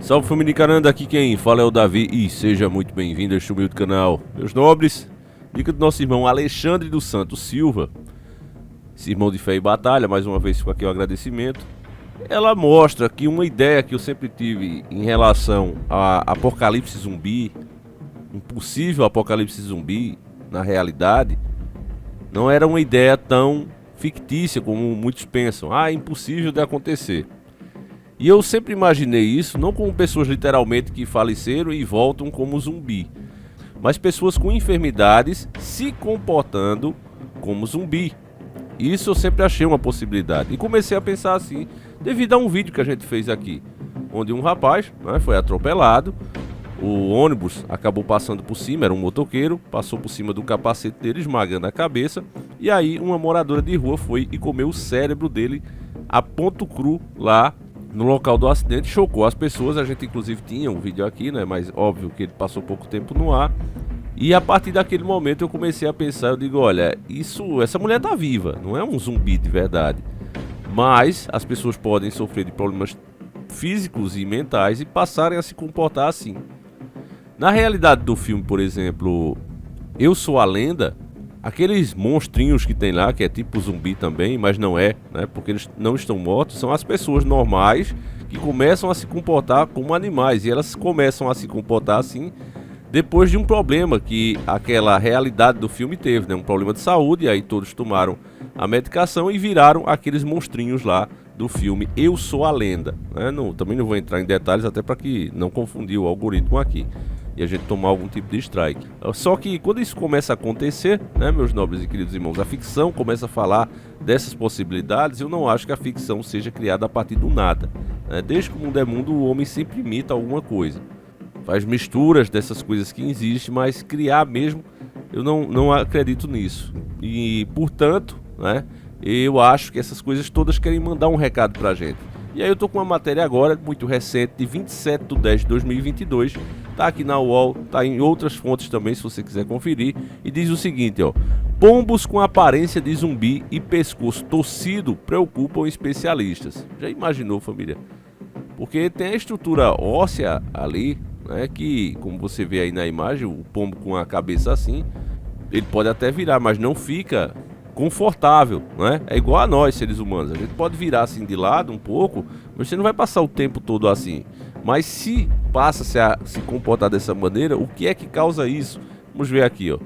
Salve família Caranda, aqui quem fala é o Davi e seja muito bem-vindo a este humilde canal. Meus nobres, dica do nosso irmão Alexandre dos Santos Silva, esse irmão de fé e batalha, mais uma vez fica aqui o agradecimento. Ela mostra que uma ideia que eu sempre tive em relação a apocalipse zumbi, um possível apocalipse zumbi na realidade, não era uma ideia tão fictícia como muitos pensam. É impossível de acontecer. E eu sempre imaginei isso não como pessoas literalmente que faleceram e voltam como zumbi, mas pessoas com enfermidades se comportando como zumbi. Isso eu sempre achei uma possibilidade e comecei a pensar assim, devido a um vídeo que a gente fez aqui, onde um rapaz, foi atropelado, o ônibus acabou passando por cima, era um motoqueiro, passou por cima do capacete dele, esmagando a cabeça, e aí uma moradora de rua foi e comeu o cérebro dele a ponto cru lá no local do acidente, chocou as pessoas. A gente inclusive tinha um vídeo aqui, mas óbvio que ele passou pouco tempo no ar. E a partir daquele momento eu comecei a pensar, eu digo, olha, essa mulher tá viva, não é um zumbi de verdade. Mas as pessoas podem sofrer de problemas físicos e mentais e passarem a se comportar assim. Na realidade do filme, por exemplo, Eu Sou a Lenda, aqueles monstrinhos que tem lá, que é tipo zumbi também, mas não é, porque eles não estão mortos, são as pessoas normais que começam a se comportar como animais. E elas começam a se comportar assim depois de um problema que aquela realidade do filme teve, um problema de saúde, e aí todos tomaram a medicação e viraram aqueles monstrinhos lá do filme Eu Sou a Lenda. Também não vou entrar em detalhes, até para que não confundir o algoritmo aqui e a gente tomar algum tipo de strike. Só que quando isso começa a acontecer, meus nobres e queridos irmãos, a ficção começa a falar dessas possibilidades. Eu não acho que a ficção seja criada a partir do nada. Desde que o mundo é mundo, o homem sempre imita alguma coisa, faz misturas dessas coisas que existem, mas criar mesmo, eu não acredito nisso. E portanto, eu acho que essas coisas todas querem mandar um recado pra gente. E aí eu tô com uma matéria agora, muito recente, de 27 de 10 de 2022, tá aqui na UOL, tá em outras fontes também, se você quiser conferir, e diz o seguinte, pombos com aparência de zumbi e pescoço torcido preocupam especialistas. Já imaginou, família? Porque tem a estrutura óssea ali, que, como você vê aí na imagem, o pombo com a cabeça assim, ele pode até virar, mas não fica confortável, É igual a nós, seres humanos. A gente pode virar assim de lado um pouco, mas você não vai passar o tempo todo assim. Mas se passa a se comportar dessa maneira, o que é que causa isso? Vamos ver aqui,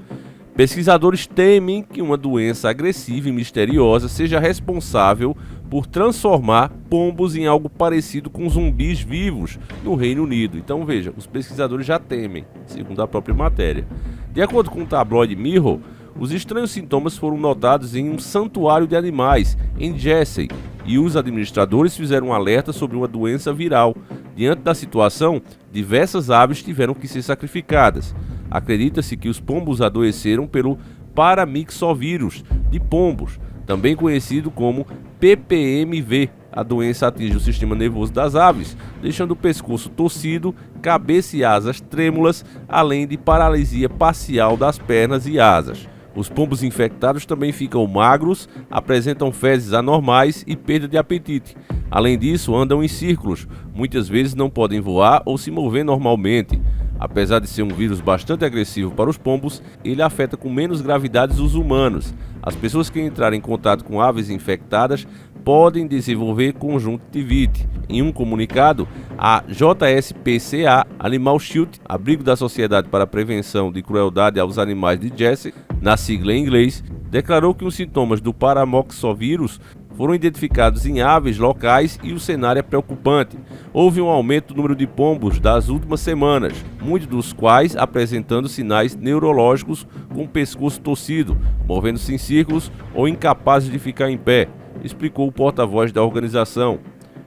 Pesquisadores temem que uma doença agressiva e misteriosa seja responsável por transformar pombos em algo parecido com zumbis vivos no Reino Unido. Então veja, os pesquisadores já temem, segundo a própria matéria. De acordo com o tabloide Mirror, os estranhos sintomas foram notados em um santuário de animais em Jersey e os administradores fizeram um alerta sobre uma doença viral. Diante da situação, diversas aves tiveram que ser sacrificadas. Acredita-se que os pombos adoeceram pelo paramyxovírus de pombos, também conhecido como PPMV. A doença atinge o sistema nervoso das aves, deixando o pescoço torcido, cabeça e asas trêmulas, além de paralisia parcial das pernas e asas. Os pombos infectados também ficam magros, apresentam fezes anormais e perda de apetite. Além disso, andam em círculos, muitas vezes não podem voar ou se mover normalmente. Apesar de ser um vírus bastante agressivo para os pombos, ele afeta com menos gravidade os humanos. As pessoas que entrarem em contato com aves infectadas podem desenvolver conjuntivite. Em um comunicado, a JSPCA Animal Shield, abrigo da Sociedade para a Prevenção de Crueldade aos Animais de Jersey, na sigla em inglês, declarou que os sintomas do paramyxovírus foram identificados em aves locais e o cenário é preocupante. Houve um aumento do número de pombos das últimas semanas, muitos dos quais apresentando sinais neurológicos com o pescoço torcido, movendo-se em círculos ou incapazes de ficar em pé, explicou o porta-voz da organização.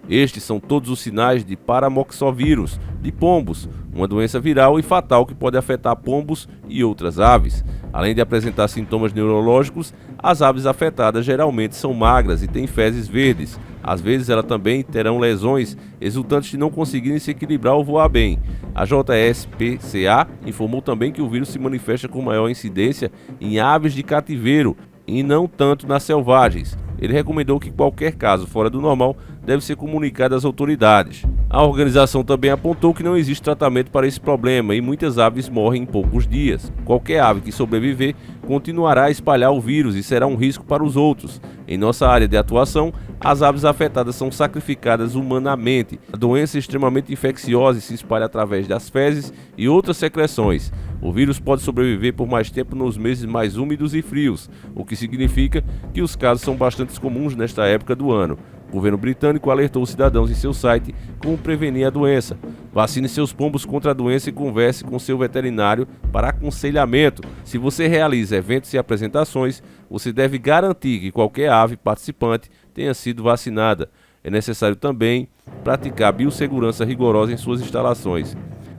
Estes são todos os sinais de paramyxovírus de pombos, uma doença viral e fatal que pode afetar pombos e outras aves. Além de apresentar sintomas neurológicos, as aves afetadas geralmente são magras e têm fezes verdes. Às vezes elas também terão lesões resultantes de não conseguirem se equilibrar ou voar bem. A JSPCA informou também que o vírus se manifesta com maior incidência em aves de cativeiro e não tanto nas selvagens. Ele recomendou que qualquer caso fora do normal deve ser comunicada às autoridades. A organização também apontou que não existe tratamento para esse problema e muitas aves morrem em poucos dias. Qualquer ave que sobreviver continuará a espalhar o vírus e será um risco para os outros. Em nossa área de atuação, as aves afetadas são sacrificadas humanamente. A doença é extremamente infecciosa e se espalha através das fezes e outras secreções. O vírus pode sobreviver por mais tempo nos meses mais úmidos e frios, o que significa que os casos são bastante comuns nesta época do ano. O governo britânico alertou os cidadãos em seu site como prevenir a doença. Vacine seus pombos contra a doença e converse com seu veterinário para aconselhamento. Se você realiza eventos e apresentações, você deve garantir que qualquer ave participante tenha sido vacinada. É necessário também praticar biossegurança rigorosa em suas instalações.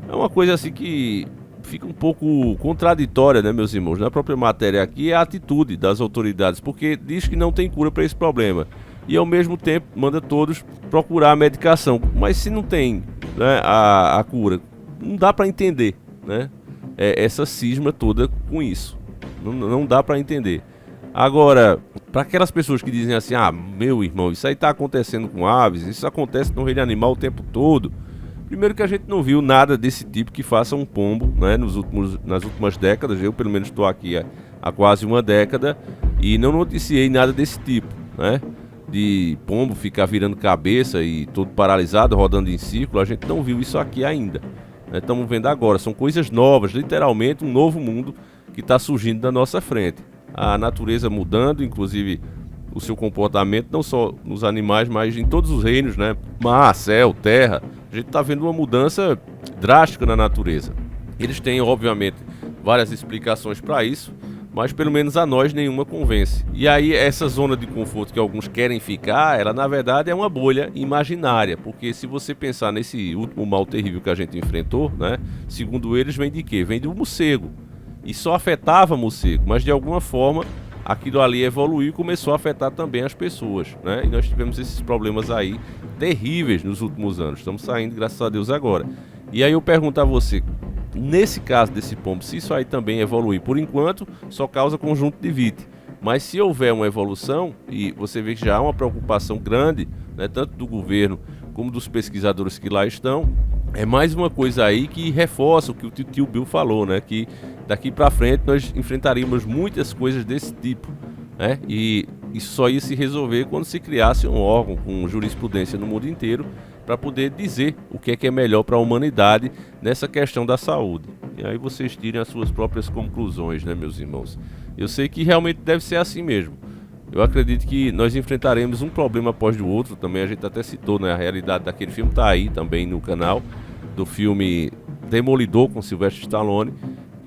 É uma coisa assim que fica um pouco contraditória, né, meus irmãos? Na própria matéria aqui é a atitude das autoridades, porque diz que não tem cura para esse problema. E ao mesmo tempo manda todos procurar a medicação. Mas se não tem, né, a cura, não dá para entender, né? Essa cisma toda com isso. Não dá para entender. Agora, para aquelas pessoas que dizem assim, meu irmão, isso aí está acontecendo com aves, isso acontece no reino animal o tempo todo. Primeiro que a gente não viu nada desse tipo que faça um pombo, né, nas últimas décadas. Eu pelo menos estou aqui há quase uma década e não noticiei nada desse tipo, né? De pombo ficar virando cabeça e todo paralisado, rodando em círculo. A gente não viu isso aqui ainda, né? Estamos vendo agora, são coisas novas, literalmente um novo mundo que está surgindo na nossa frente. A natureza mudando, inclusive o seu comportamento, não só nos animais, mas em todos os reinos, né? Mar, céu, terra. A gente está vendo uma mudança drástica na natureza. Eles têm, obviamente, várias explicações para isso, mas pelo menos a nós nenhuma convence. E aí essa zona de conforto que alguns querem ficar, ela na verdade é uma bolha imaginária, porque se você pensar nesse último mal terrível que a gente enfrentou, né, segundo eles vem de quê? Vem do morcego. E só afetava morcego, mas de alguma forma aquilo ali evoluiu e começou a afetar também as pessoas, né? E nós tivemos esses problemas aí terríveis nos últimos anos. Estamos saindo, graças a Deus, agora. E aí eu pergunto a você, nesse caso desse pombo, se isso aí também evoluir, por enquanto só causa conjuntivite, mas se houver uma evolução, e você vê que já há uma preocupação grande, né, tanto do governo como dos pesquisadores que lá estão, é mais uma coisa aí que reforça o que o tio Bill falou, né, que daqui para frente nós enfrentaríamos muitas coisas desse tipo, né, e isso só ia se resolver quando se criasse um órgão com jurisprudência no mundo inteiro para poder dizer o que é melhor para a humanidade nessa questão da saúde. E aí vocês tirem as suas próprias conclusões, né, meus irmãos? Eu sei que realmente deve ser assim mesmo. Eu acredito que nós enfrentaremos um problema após o outro também. A gente até citou, né, a realidade daquele filme, tá aí também no canal, do filme Demolidor com Sylvester Stallone,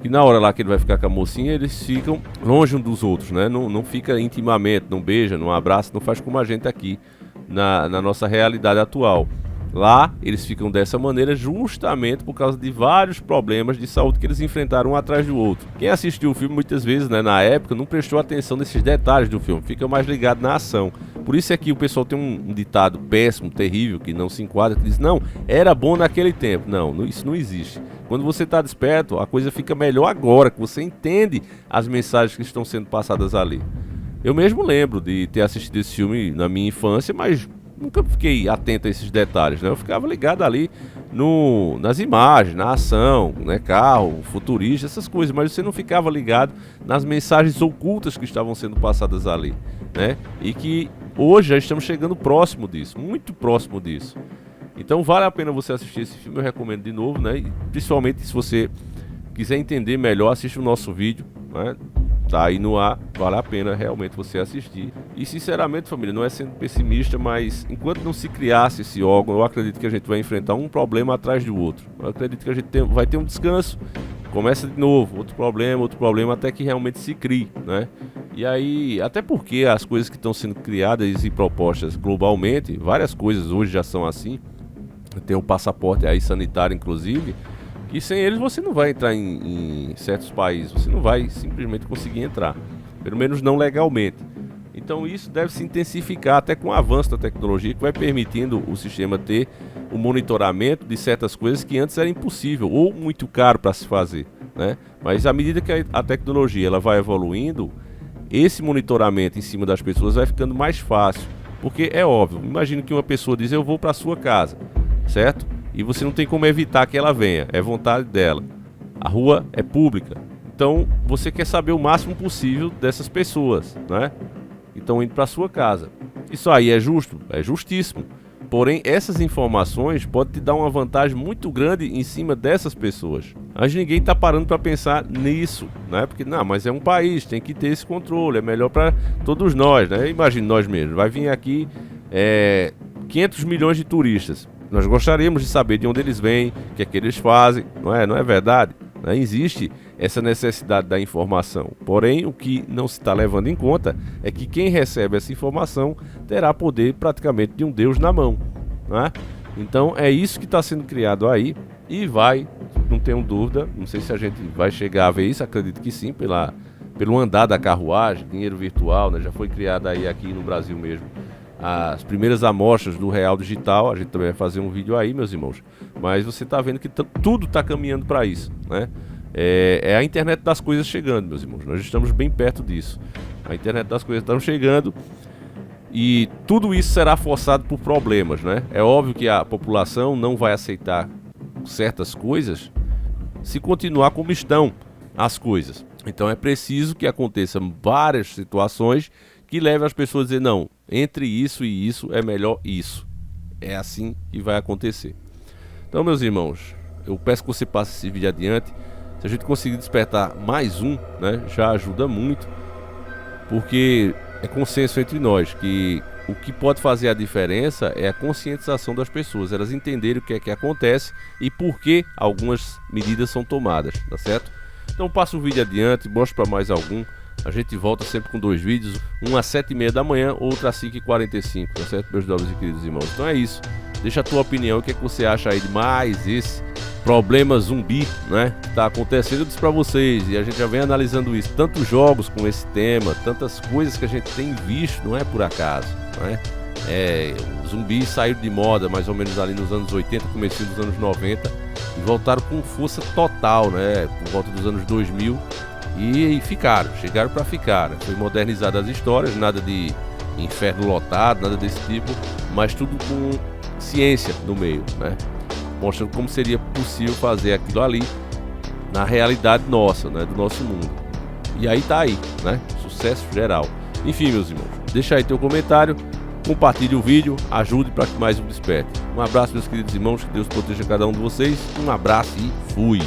que na hora lá que ele vai ficar com a mocinha, eles ficam longe um dos outros, né? Não fica intimamente, não beija, não abraça, não faz como a gente aqui na nossa realidade atual. Lá eles ficam dessa maneira justamente por causa de vários problemas de saúde que eles enfrentaram um atrás do outro. Quem assistiu o filme muitas vezes, né, na época, não prestou atenção nesses detalhes do filme, fica mais ligado na ação. Por isso é que o pessoal tem um ditado péssimo, terrível, que não se enquadra, que diz, não, era bom naquele tempo. Não, isso não existe. Quando você está desperto, a coisa fica melhor agora, que você entende as mensagens que estão sendo passadas ali. Eu mesmo lembro de ter assistido esse filme na minha infância, mas nunca fiquei atento a esses detalhes, né? Eu ficava ligado ali nas imagens, na ação, né? Carro, futurista, essas coisas, mas você não ficava ligado nas mensagens ocultas que estavam sendo passadas ali, né? E que hoje já estamos chegando próximo disso, muito próximo disso. Então vale a pena você assistir esse filme, eu recomendo de novo, né? E principalmente se você quiser entender melhor, assiste o nosso vídeo, né? Tá aí no ar, vale a pena realmente você assistir. E sinceramente, família, não é sendo pessimista, mas enquanto não se criasse esse órgão, eu acredito que a gente vai enfrentar um problema atrás do outro. Eu acredito que a gente vai ter um descanso, começa de novo, outro problema, até que realmente se crie, né? E aí, até porque as coisas que estão sendo criadas e propostas globalmente, várias coisas hoje já são assim, tem o passaporte aí sanitário, inclusive, que sem eles você não vai entrar em certos países, você não vai simplesmente conseguir entrar, pelo menos não legalmente. Então isso deve se intensificar até com o avanço da tecnologia, que vai permitindo o sistema ter o monitoramento de certas coisas que antes era impossível ou muito caro para se fazer, né? Mas à medida que a tecnologia ela vai evoluindo, esse monitoramento em cima das pessoas vai ficando mais fácil. Porque é óbvio, imagine que uma pessoa diz: eu vou para sua casa, certo? E você não tem como evitar que ela venha, é vontade dela. A rua é pública, então você quer saber o máximo possível dessas pessoas, né? Então indo para sua casa. Isso aí é justo? É justíssimo. Porém, essas informações podem te dar uma vantagem muito grande em cima dessas pessoas. Mas ninguém está parando para pensar nisso, né? Porque, não, mas é um país, tem que ter esse controle, é melhor para todos nós, né? Imagine nós mesmos, vai vir aqui 500 milhões de turistas. Nós gostaríamos de saber de onde eles vêm, o que é que eles fazem, não é verdade? Não existe essa necessidade da informação. Porém, o que não se está levando em conta é que quem recebe essa informação terá poder praticamente de um Deus na mão, né? Então é isso que está sendo criado aí e vai, não tenho dúvida, não sei se a gente vai chegar a ver isso, acredito que sim, pelo andar da carruagem, dinheiro virtual, né? Já foi criado aí aqui no Brasil mesmo as primeiras amostras do real digital. A gente também vai fazer um vídeo aí, meus irmãos, mas você está vendo que tudo está caminhando para isso, né? É a internet das coisas chegando, meus irmãos. Nós estamos bem perto disso. A internet das coisas está chegando e tudo isso será forçado por problemas, né? É óbvio que a população não vai aceitar certas coisas se continuar como estão as coisas. Então é preciso que aconteçam várias situações que levem as pessoas a dizer: não, entre isso e isso é melhor isso. É assim que vai acontecer. Então, meus irmãos, eu peço que você passe esse vídeo adiante. Se a gente conseguir despertar mais um, né, já ajuda muito, porque é consenso entre nós que o que pode fazer a diferença é a conscientização das pessoas, elas entenderem o que é que acontece e por que algumas medidas são tomadas, tá certo? Então passa o vídeo adiante, mostra para mais algum. A gente volta sempre com 2 vídeos, um às 7h30 da manhã, outro às 5h45, tá certo, meus nobres e queridos irmãos? Então é isso, deixa a tua opinião, o que é que você acha aí de mais esse problema zumbi, né, que tá acontecendo. Eu disse pra vocês, e a gente já vem analisando isso, tantos jogos com esse tema, tantas coisas que a gente tem visto, não é por acaso, né? O zumbi saiu de moda mais ou menos ali nos anos 80, comecinho dos anos 90, e voltaram com força total, né, por volta dos anos 2000, e chegaram para ficar, né? Foi modernizada as histórias, nada de inferno lotado, nada desse tipo, mas tudo com ciência no meio, né? Mostrando como seria possível fazer aquilo ali na realidade nossa, né, do nosso mundo. E aí tá aí, né? Sucesso geral. Enfim, meus irmãos, deixa aí teu comentário, compartilhe o vídeo, ajude para que mais um desperte. Um abraço, meus queridos irmãos, que Deus proteja cada um de vocês. Um abraço e fui!